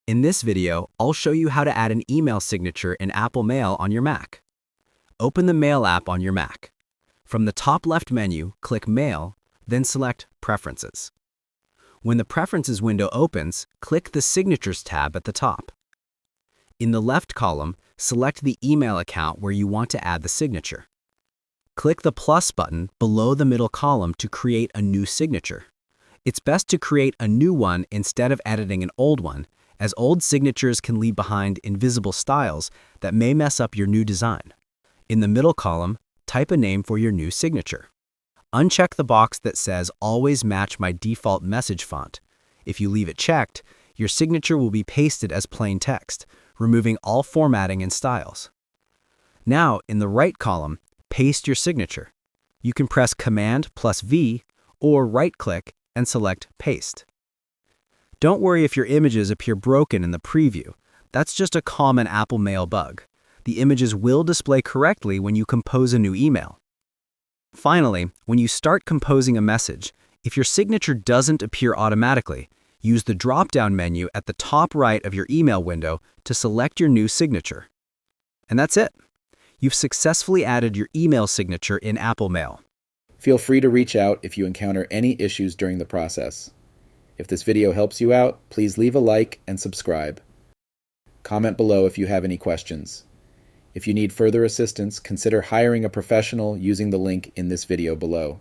In this video, I'll show you how to add an email signature in Apple Mail on your Mac. Open the Mail app on your Mac. From the top left menu, click Mail, then select Preferences. When the Preferences window opens, click the Signatures tab at the top. In the left column, select the email account where you want to add the signature. Click the plus button below the middle column to create a new signature. It's best to create a new one instead of editing an old one, as old signatures can leave behind invisible styles that may mess up your new design. In the middle column, type a name for your new signature. Uncheck the box that says Always match my default message font. If you leave it checked, your signature will be pasted as plain text, removing all formatting and styles. Now, in the right column, paste your signature. You can press Command+V or right-click and select Paste. Don't worry if your images appear broken in the preview. That's just a common Apple Mail bug. The images will display correctly when you compose a new email. Finally, when you start composing a message, if your signature doesn't appear automatically, use the drop-down menu at the top right of your email window to select your new signature. And that's it. You've successfully added your email signature in Apple Mail. Feel free to reach out if you encounter any issues during the process. If this video helps you out, please leave a like and subscribe. Comment below if you have any questions. If you need further assistance, consider hiring a professional using the link in this video below.